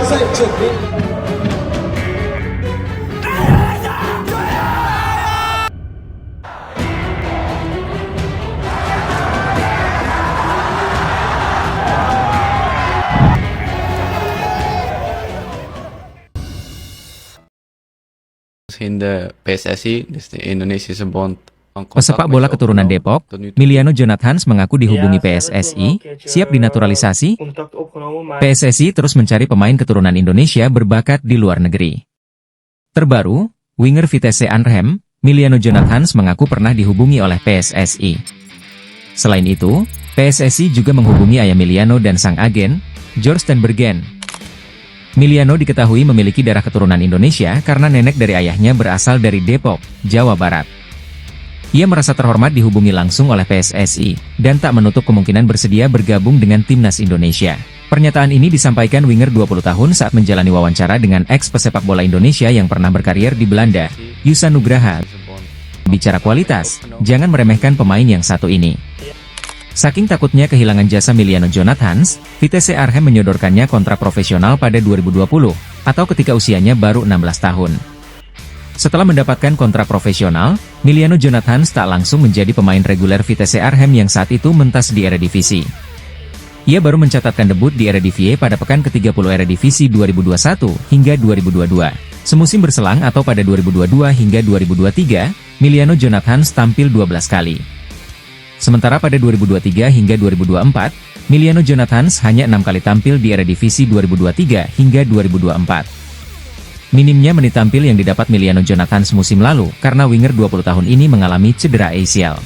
在这边。Hinde PSSI di Indonesia Bond. Pesepak bola keturunan Depok, Miliano Jonathans mengaku dihubungi PSSI, siap dinaturalisasi. PSSI terus mencari pemain keturunan Indonesia berbakat di luar negeri. Terbaru, winger Vitesse Arnhem, Miliano Jonathans mengaku pernah dihubungi oleh PSSI. Selain itu, PSSI juga menghubungi ayah Miliano dan sang agen, George Tenbergen. Miliano diketahui memiliki darah keturunan Indonesia karena nenek dari ayahnya berasal dari Depok, Jawa Barat. Ia merasa terhormat dihubungi langsung oleh PSSI, dan tak menutup kemungkinan bersedia bergabung dengan timnas Indonesia. Pernyataan ini disampaikan winger 20 tahun saat menjalani wawancara dengan ex-pesepak bola Indonesia yang pernah berkarier di Belanda, Yusa Nugraha. Bicara kualitas, jangan meremehkan pemain yang satu ini. Saking takutnya kehilangan jasa Miliano Jonathans, Vitesse Arnhem menyodorkannya kontrak profesional pada 2020, atau ketika usianya baru 16 tahun. Setelah mendapatkan kontrak profesional, Miliano Jonathans tak langsung menjadi pemain reguler Vitesse Arnhem yang saat itu mentas di Eredivisie. Ia baru mencatatkan debut di Eredivisie pada pekan ke-30 Eredivisie 2021 hingga 2022. Semusim berselang atau pada 2022 hingga 2023, Miliano Jonathans tampil 12 kali. Sementara pada 2023 hingga 2024, Miliano Jonathans hanya 6 kali tampil di Eredivisie 2023 hingga 2024. Minimnya menit tampil yang didapat Miliano Jonathans musim lalu karena winger 20 tahun ini mengalami cedera ACL.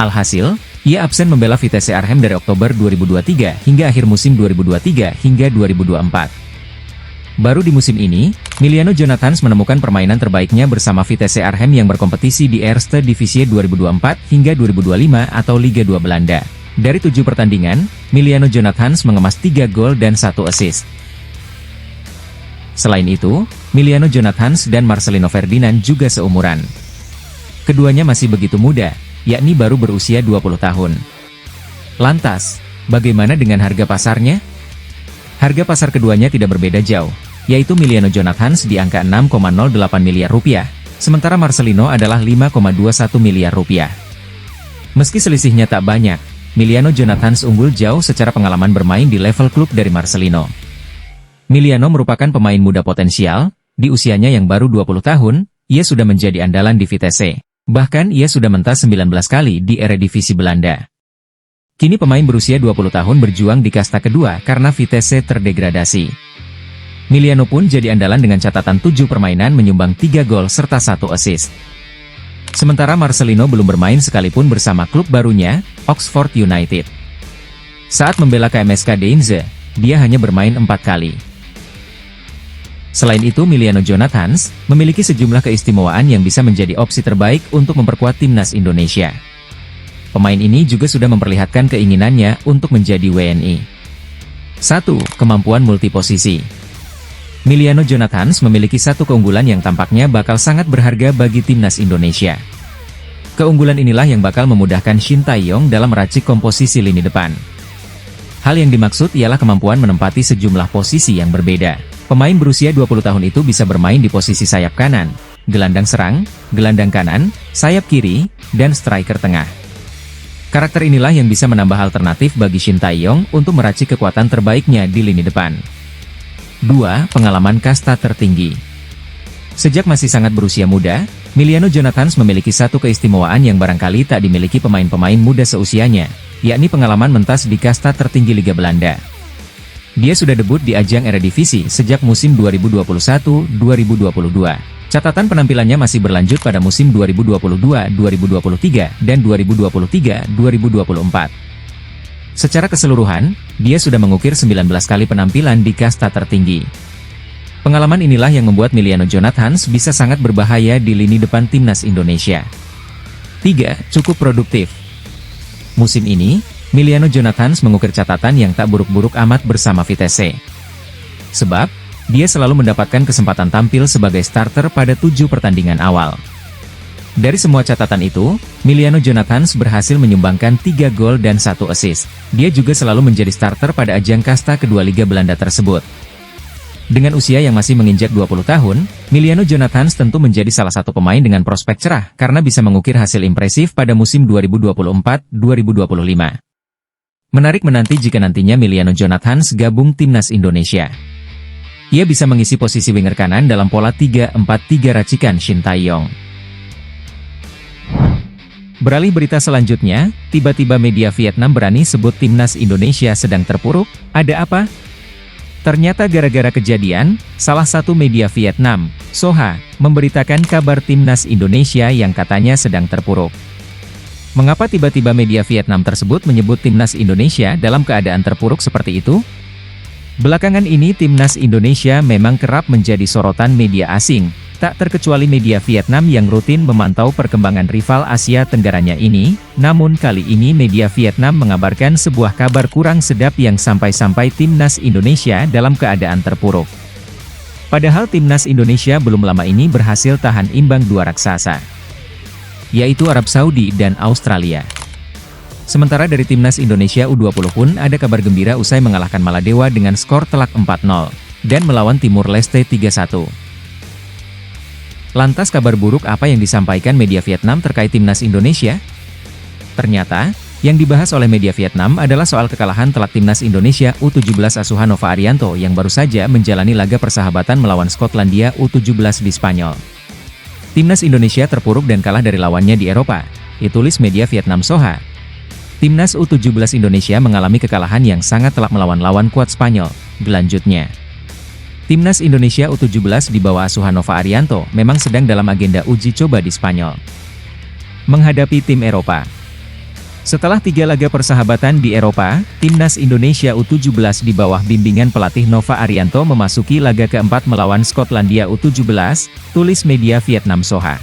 Alhasil, ia absen membela Vitesse Arnhem dari Oktober 2023 hingga akhir musim 2023 hingga 2024. Baru di musim ini, Miliano Jonathans menemukan permainan terbaiknya bersama Vitesse Arnhem yang berkompetisi di Eerste Divisie 2024 hingga 2025 atau Liga 2 Belanda. Dari 7 pertandingan, Miliano Jonathans mengemas 3 gol dan 1 assist. Selain itu, Miliano Jonathans dan Marcelino Ferdinand juga seumuran. Keduanya masih begitu muda, yakni baru berusia 20 tahun. Lantas, bagaimana dengan harga pasarnya? Harga pasar keduanya tidak berbeda jauh, yaitu Miliano Jonathans di angka 6,08 miliar rupiah, sementara Marcelino adalah 5,21 miliar rupiah. Meski selisihnya tak banyak, Miliano Jonathans unggul jauh secara pengalaman bermain di level klub dari Marcelino. Miliano merupakan pemain muda potensial, di usianya yang baru 20 tahun, ia sudah menjadi andalan di Vitesse. Bahkan ia sudah mentas 19 kali di Eredivisie Belanda. Kini pemain berusia 20 tahun berjuang di kasta kedua karena Vitesse terdegradasi. Miliano pun jadi andalan dengan catatan 7 permainan menyumbang 3 gol serta 1 assist. Sementara Marcelino belum bermain sekalipun bersama klub barunya, Oxford United. Saat membela KMSK Deinze, dia hanya bermain 4 kali. Selain itu, Miliano Jonathans memiliki sejumlah keistimewaan yang bisa menjadi opsi terbaik untuk memperkuat timnas Indonesia. Pemain ini juga sudah memperlihatkan keinginannya untuk menjadi WNI. 1. Kemampuan multiposisi. Miliano Jonathans memiliki satu keunggulan yang tampaknya bakal sangat berharga bagi timnas Indonesia. Keunggulan inilah yang bakal memudahkan Shin Tae-yong dalam meracik komposisi lini depan. Hal yang dimaksud ialah kemampuan menempati sejumlah posisi yang berbeda. Pemain berusia 20 tahun itu bisa bermain di posisi sayap kanan, gelandang serang, gelandang kanan, sayap kiri, dan striker tengah. Karakter inilah yang bisa menambah alternatif bagi Shin Tae-yong untuk meracik kekuatan terbaiknya di lini depan. 2. Pengalaman kasta tertinggi. Sejak masih sangat berusia muda, Miliano Jonathans memiliki satu keistimewaan yang barangkali tak dimiliki pemain-pemain muda seusianya, yakni pengalaman mentas di kasta tertinggi Liga Belanda. Dia sudah debut di ajang Eredivisie sejak musim 2021-2022. Catatan penampilannya masih berlanjut pada musim 2022-2023 dan 2023-2024. Secara keseluruhan, dia sudah mengukir 19 kali penampilan di kasta tertinggi. Pengalaman inilah yang membuat Miliano Jonathans bisa sangat berbahaya di lini depan timnas Indonesia. 3. Cukup produktif. Musim ini, Miliano Jonathans mengukir catatan yang tak buruk-buruk amat bersama Vitesse. Sebab, dia selalu mendapatkan kesempatan tampil sebagai starter pada 7 pertandingan awal. Dari semua catatan itu, Miliano Jonathans berhasil menyumbangkan 3 gol dan 1 assist. Dia juga selalu menjadi starter pada ajang kasta kedua Liga Belanda tersebut. Dengan usia yang masih menginjak 20 tahun, Emiliano Jonathans tentu menjadi salah satu pemain dengan prospek cerah karena bisa mengukir hasil impresif pada musim 2024-2025. Menarik menanti jika nantinya Emiliano Jonathans gabung timnas Indonesia. Ia bisa mengisi posisi winger kanan dalam pola 3-4-3 racikan Shin Tae-yong. Beralih berita selanjutnya, tiba-tiba media Vietnam berani sebut timnas Indonesia sedang terpuruk. Ada apa? Ternyata gara-gara kejadian, salah satu media Vietnam, Soha, memberitakan kabar timnas Indonesia yang katanya sedang terpuruk. Mengapa tiba-tiba media Vietnam tersebut menyebut timnas Indonesia dalam keadaan terpuruk seperti itu? Belakangan ini timnas Indonesia memang kerap menjadi sorotan media asing, tak terkecuali media Vietnam yang rutin memantau perkembangan rival Asia Tenggaranya ini. Namun kali ini media Vietnam mengabarkan sebuah kabar kurang sedap yang sampai-sampai timnas Indonesia dalam keadaan terpuruk. Padahal timnas Indonesia belum lama ini berhasil tahan imbang dua raksasa, yaitu Arab Saudi dan Australia. Sementara dari timnas Indonesia U20 pun ada kabar gembira usai mengalahkan Maladewa dengan skor telak 4-0, dan melawan Timur Leste 3-1. Lantas kabar buruk apa yang disampaikan media Vietnam terkait timnas Indonesia? Ternyata, yang dibahas oleh media Vietnam adalah soal kekalahan telak timnas Indonesia U17 asuhan Nova Arianto yang baru saja menjalani laga persahabatan melawan Skotlandia U17 di Spanyol. Timnas Indonesia terpuruk dan kalah dari lawannya di Eropa, ditulis media Vietnam Soha. Timnas U17 Indonesia mengalami kekalahan yang sangat telak melawan lawan kuat Spanyol, gelanjutnya. Timnas Indonesia U17 di bawah asuhan Nova Arianto memang sedang dalam agenda uji coba di Spanyol menghadapi tim Eropa. Setelah 3 laga persahabatan di Eropa, Timnas Indonesia U17 di bawah bimbingan pelatih Nova Arianto memasuki laga keempat melawan Skotlandia U17, tulis media Vietnam Soha.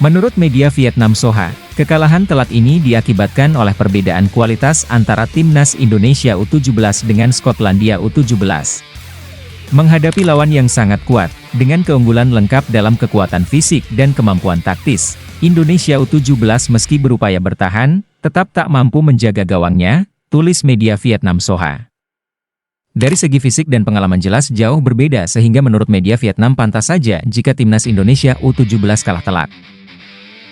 Menurut media Vietnam Soha, kekalahan telak ini diakibatkan oleh perbedaan kualitas antara Timnas Indonesia U17 dengan Skotlandia U17. Menghadapi lawan yang sangat kuat, dengan keunggulan lengkap dalam kekuatan fisik dan kemampuan taktis, Indonesia U17 meski berupaya bertahan, tetap tak mampu menjaga gawangnya, tulis media Vietnam Soha. Dari segi fisik dan pengalaman jelas jauh berbeda sehingga menurut media Vietnam pantas saja jika timnas Indonesia U17 kalah telak.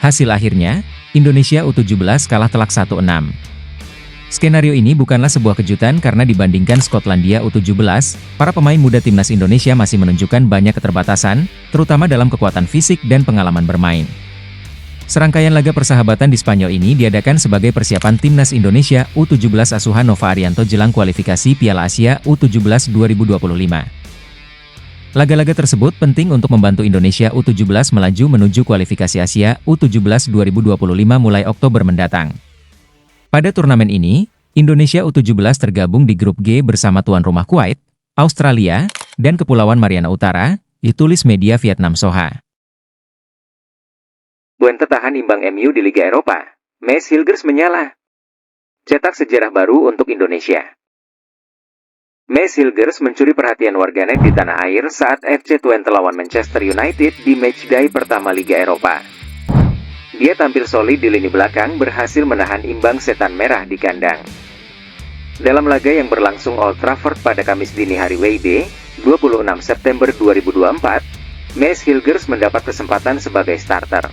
Hasil akhirnya, Indonesia U17 kalah telak 1-6. Skenario ini bukanlah sebuah kejutan karena dibandingkan Skotlandia U17, para pemain muda timnas Indonesia masih menunjukkan banyak keterbatasan, terutama dalam kekuatan fisik dan pengalaman bermain. Serangkaian laga persahabatan di Spanyol ini diadakan sebagai persiapan timnas Indonesia U17 asuhan Nova Arianto jelang kualifikasi Piala Asia U17 2025. Laga-laga tersebut penting untuk membantu Indonesia U17 melaju menuju kualifikasi Asia U17 2025 mulai Oktober mendatang. Pada turnamen ini, Indonesia U17 tergabung di grup G bersama tuan rumah Kuwait, Australia, dan Kepulauan Mariana Utara, ditulis media Vietnam Soha. Twente tahan imbang MU di Liga Eropa. Mes Hilgers menyala. Cetak sejarah baru untuk Indonesia. Mes Hilgers mencuri perhatian warganet di tanah air saat FC Twente lawan Manchester United di matchday pertama Liga Eropa. Dia tampil solid di lini belakang berhasil menahan imbang setan merah di kandang. Dalam laga yang berlangsung Old Trafford pada Kamis dini hari WIB, 26 September 2024, Mes Hilgers mendapat kesempatan sebagai starter.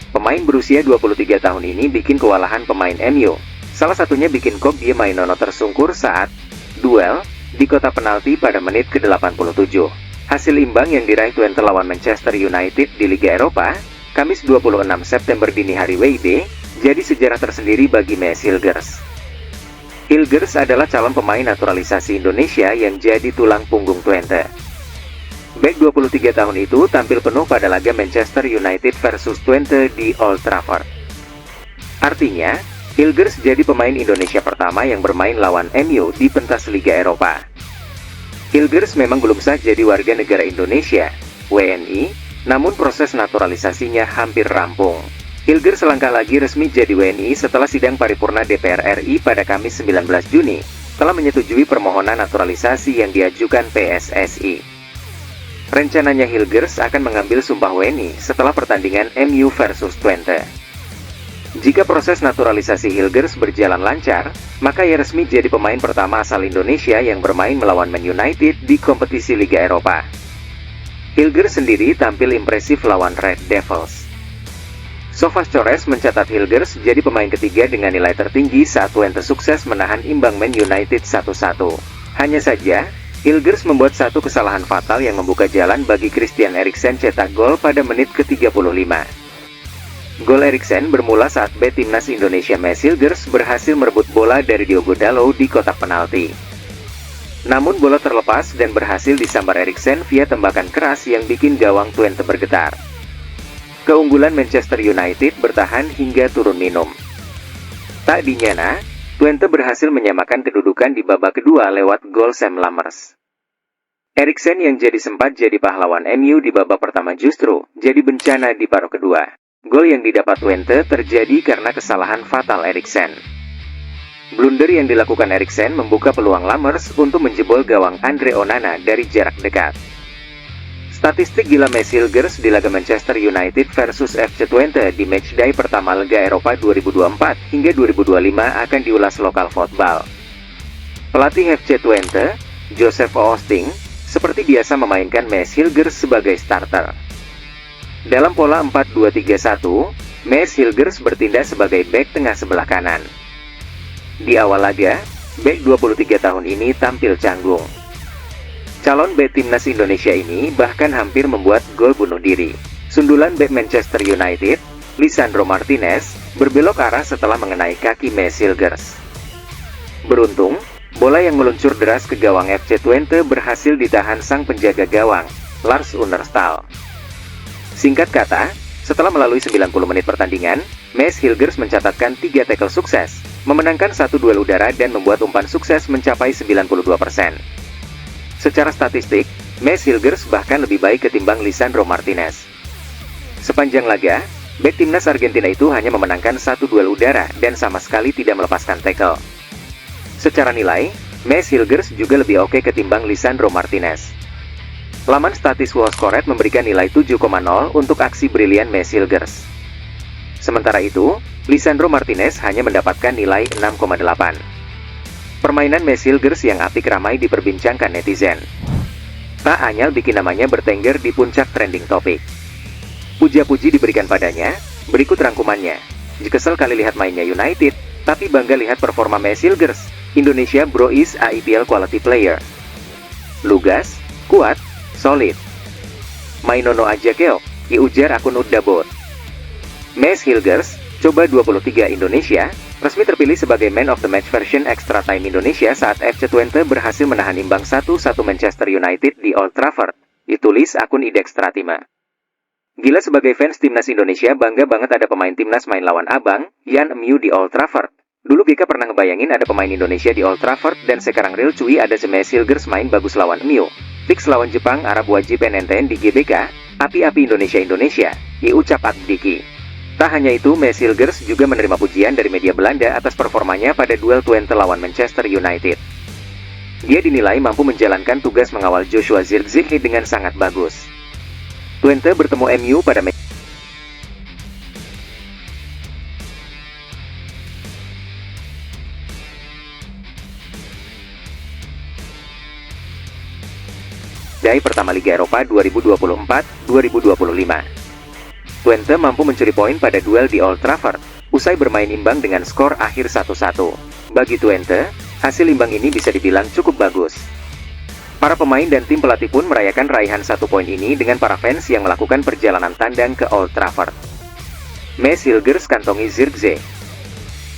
Pemain berusia 23 tahun ini bikin kewalahan pemain MU, salah satunya bikin Kok Bie Mainono tersungkur saat duel di kotak penalti pada menit ke-87. Hasil imbang yang diraih Twente lawan Manchester United di Liga Eropa, Kamis 26 September dini hari WIB, jadi sejarah tersendiri bagi Mes Hilgers. Hilgers adalah calon pemain naturalisasi Indonesia yang jadi tulang punggung Twente. Bek 23 tahun itu tampil penuh pada laga Manchester United versus Twente di Old Trafford. Artinya, Hilgers jadi pemain Indonesia pertama yang bermain lawan MU di pentas Liga Eropa. Hilgers memang belum sah jadi warga negara Indonesia, WNI, namun proses naturalisasinya hampir rampung. Hilgers selangkah lagi resmi jadi WNI setelah sidang paripurna DPR RI pada Kamis 19 Juni, telah menyetujui permohonan naturalisasi yang diajukan PSSI. Rencananya Hilgers akan mengambil sumpah WNI setelah pertandingan MU versus Twente. Jika proses naturalisasi Hilgers berjalan lancar, maka ia resmi jadi pemain pertama asal Indonesia yang bermain melawan Man United di kompetisi Liga Eropa. Hilgers sendiri tampil impresif lawan Red Devils. SofaScores mencatat Hilgers jadi pemain ketiga dengan nilai tertinggi saat Twente sukses menahan imbang Man United 1-1. Hanya saja, Hilgers membuat satu kesalahan fatal yang membuka jalan bagi Christian Eriksen cetak gol pada menit ke-35. Gol Eriksen bermula saat bek timnas Indonesia Maes Hilgers berhasil merebut bola dari Diogo Dalot di kotak penalti. Namun bola terlepas dan berhasil disambar Eriksen via tembakan keras yang bikin gawang Twente bergetar. Keunggulan Manchester United bertahan hingga turun minum. Tak dinyana, Twente berhasil menyamakan kedudukan di babak kedua lewat gol Sam Lammers. Eriksen yang sempat jadi pahlawan MU di babak pertama justru jadi bencana di paruh kedua. Gol yang didapat Twente terjadi karena kesalahan fatal Eriksen. Blunder yang dilakukan Eriksen membuka peluang Lammers untuk menjebol gawang Andre Onana dari jarak dekat. Statistik gila Maes Hilgers di laga Manchester United versus FC Twente di matchday pertama Liga Eropa 2024 hingga 2025 akan diulas lokal football. Pelatih FC Twente, Joseph Oosting, seperti biasa memainkan Maes Hilgers sebagai starter. Dalam pola 4-2-3-1, Maes Hilgers bertindak sebagai bek tengah sebelah kanan. Di awal laga, bek 23 tahun ini tampil canggung. Calon bek timnas Indonesia ini bahkan hampir membuat gol bunuh diri. Sundulan bek Manchester United, Lisandro Martinez, berbelok arah setelah mengenai kaki Maes Hilgers. Beruntung, bola yang meluncur deras ke gawang FC Twente berhasil ditahan sang penjaga gawang, Lars Unnerstal. Singkat kata, setelah melalui 90 menit pertandingan, Maes Hilgers mencatatkan 3 tackle sukses, memenangkan 1 duel udara dan membuat umpan sukses mencapai 92%. Secara statistik, Maes Hilgers bahkan lebih baik ketimbang Lisandro Martinez. Sepanjang laga, bek timnas Argentina itu hanya memenangkan 1 duel udara dan sama sekali tidak melepaskan tackle. Secara nilai, Maes Hilgers juga lebih oke ketimbang Lisandro Martinez. Laman statis WorldScored memberikan nilai 7,0 untuk aksi brilian Maes Hilgers. Sementara itu, Lisandro Martinez hanya mendapatkan nilai 6,8. Permainan Maes Hilgers yang apik ramai diperbincangkan netizen. Tak anyal bikin namanya bertengger di puncak trending topik. Puja-puji diberikan padanya, berikut rangkumannya. Kesel kali lihat mainnya United, tapi bangga lihat performa Maes Hilgers. Indonesia bro is a IPL quality player. Lugas, kuat, solid. Mainono aja keok, ujar akun Udabot. Maes Hilgers, coba 23 Indonesia, resmi terpilih sebagai Man of the Match version Extra Time Indonesia saat FC Twente berhasil menahan imbang 1-1 Manchester United di Old Trafford, ditulis akun Idextratima. Gila sebagai fans timnas Indonesia bangga banget ada pemain timnas main lawan abang, Yan MU di Old Trafford. Dulu Bika pernah ngebayangin ada pemain Indonesia di Old Trafford dan sekarang real cuy ada Maes Hilgers main bagus lawan MU. Fix lawan Jepang Arab wajib NNTN di GBK, api-api Indonesia, ucap Abdiki. Tak hanya itu, Maes Hilgers juga menerima pujian dari media Belanda atas performanya pada duel Twente lawan Manchester United. Dia dinilai mampu menjalankan tugas mengawal Joshua Zirkzee dengan sangat bagus. Twente bertemu MU pada matchday pertama Liga Eropa 2024-2025. Twente mampu mencuri poin pada duel di Old Trafford, usai bermain imbang dengan skor akhir 1-1. Bagi Twente, hasil imbang ini bisa dibilang cukup bagus. Para pemain dan tim pelatih pun merayakan raihan 1 poin ini dengan para fans yang melakukan perjalanan tandang ke Old Trafford. Maes Hilgers kantongi Zirkzee.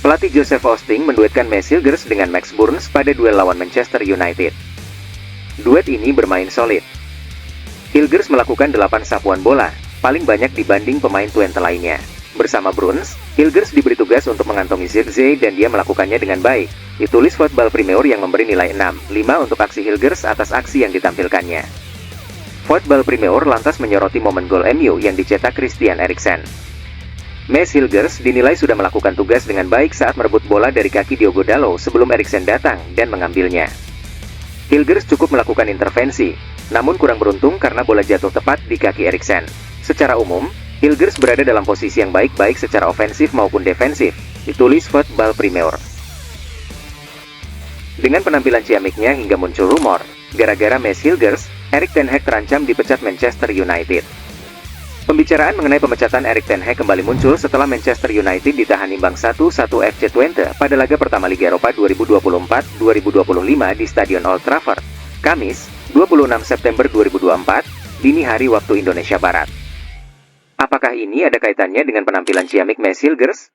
Pelatih Joseph Oosting menduetkan Maes Hilgers dengan Max Burns pada duel lawan Manchester United. Duet ini bermain solid. Hilgers melakukan 8 sapuan bola, paling banyak dibanding pemain Twente lainnya. Bersama Bruns, Hilgers diberi tugas untuk mengantongi Zirkzee dan dia melakukannya dengan baik. Ditulis Football Premier yang memberi nilai 6,5 untuk aksi Hilgers atas aksi yang ditampilkannya. Football Premier lantas menyoroti momen gol MU yang dicetak Christian Eriksen. Maes Hilgers dinilai sudah melakukan tugas dengan baik saat merebut bola dari kaki Diogo Dalot sebelum Eriksen datang dan mengambilnya. Hilgers cukup melakukan intervensi, namun kurang beruntung karena bola jatuh tepat di kaki Eriksen. Secara umum, Hilgers berada dalam posisi yang baik-baik secara ofensif maupun defensif, ditulis Football Premier. Dengan penampilan ciamiknya hingga muncul rumor, gara-gara Mes Hilgers, Erik ten Hag terancam dipecat Manchester United. Pembicaraan mengenai pemecatan Erik ten Hag kembali muncul setelah Manchester United ditahan imbang 1-1 FC Twente pada laga pertama Liga Eropa 2024-2025 di Stadion Old Trafford, Kamis, 26 September 2024, dini hari waktu Indonesia Barat. Apakah ini ada kaitannya dengan penampilan ciamik Mes Hilgers?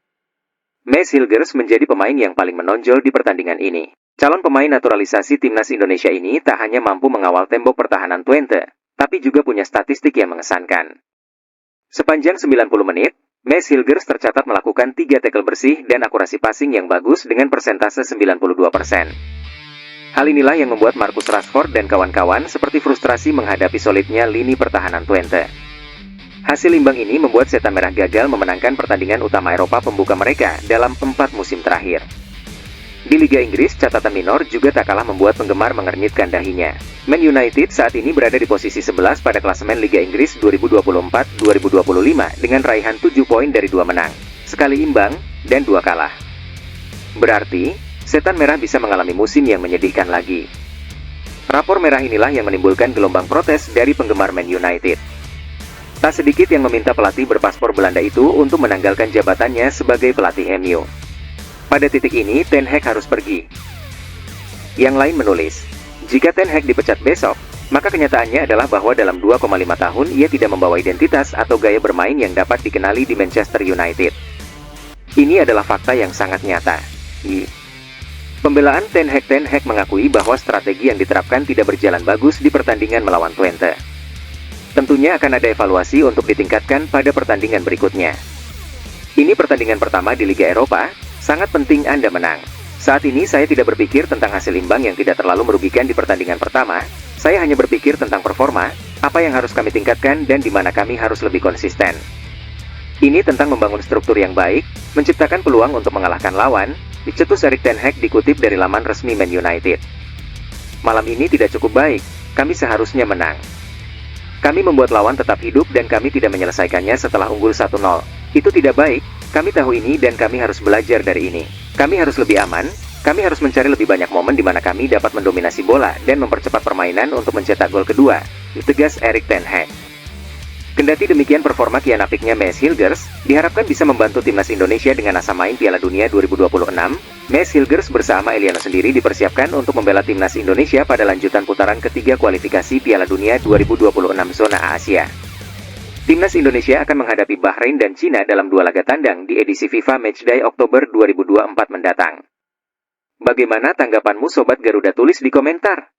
Mes Hilgers menjadi pemain yang paling menonjol di pertandingan ini. Calon pemain naturalisasi timnas Indonesia ini tak hanya mampu mengawal tembok pertahanan Twente, tapi juga punya statistik yang mengesankan. Sepanjang 90 menit, Mes Hilgers tercatat melakukan 3 tackle bersih dan akurasi passing yang bagus dengan persentase 92%. Hal inilah yang membuat Marcus Rashford dan kawan-kawan seperti frustrasi menghadapi solidnya lini pertahanan Twente. Hasil imbang ini membuat Setan Merah gagal memenangkan pertandingan utama Eropa pembuka mereka dalam 4 musim terakhir. Di Liga Inggris, catatan minor juga tak kalah membuat penggemar mengernyitkan dahinya. Man United saat ini berada di posisi 11 pada klasemen Liga Inggris 2024-2025 dengan raihan 7 poin dari 2 menang, sekali imbang, dan 2 kalah. Berarti, Setan Merah bisa mengalami musim yang menyedihkan lagi. Rapor merah inilah yang menimbulkan gelombang protes dari penggemar Man United. Tak sedikit yang meminta pelatih berpaspor Belanda itu untuk menanggalkan jabatannya sebagai pelatih MU. Pada titik ini, Ten Hag harus pergi. Yang lain menulis, jika Ten Hag dipecat besok, maka kenyataannya adalah bahwa dalam 2,5 tahun ia tidak membawa identitas atau gaya bermain yang dapat dikenali di Manchester United. Ini adalah fakta yang sangat nyata. Pembelaan Ten Hag mengakui bahwa strategi yang diterapkan tidak berjalan bagus di pertandingan melawan Twente. Tentunya akan ada evaluasi untuk ditingkatkan pada pertandingan berikutnya. Ini pertandingan pertama di Liga Eropa, sangat penting Anda menang. Saat ini saya tidak berpikir tentang hasil imbang yang tidak terlalu merugikan di pertandingan pertama, saya hanya berpikir tentang performa, apa yang harus kami tingkatkan dan di mana kami harus lebih konsisten. Ini tentang membangun struktur yang baik, menciptakan peluang untuk mengalahkan lawan, dicetus Erik ten Hag dikutip dari laman resmi Man United. Malam ini tidak cukup baik, kami seharusnya menang. Kami membuat lawan tetap hidup dan kami tidak menyelesaikannya setelah unggul 1-0. Itu tidak baik, kami tahu ini dan kami harus belajar dari ini. Kami harus lebih aman, kami harus mencari lebih banyak momen di mana kami dapat mendominasi bola dan mempercepat permainan untuk mencetak gol kedua, tegas Erik ten Hag. Kendati demikian performa kian apiknya Mes Hilgers, diharapkan bisa membantu timnas Indonesia dengan asa main Piala Dunia 2026. Mes Hilgers bersama Eliano sendiri dipersiapkan untuk membela timnas Indonesia pada lanjutan putaran ketiga kualifikasi Piala Dunia 2026 zona Asia. Timnas Indonesia akan menghadapi Bahrain dan Cina dalam 2 laga tandang di edisi FIFA Matchday Oktober 2024 mendatang. Bagaimana tanggapanmu Sobat Garuda? Tulis di komentar.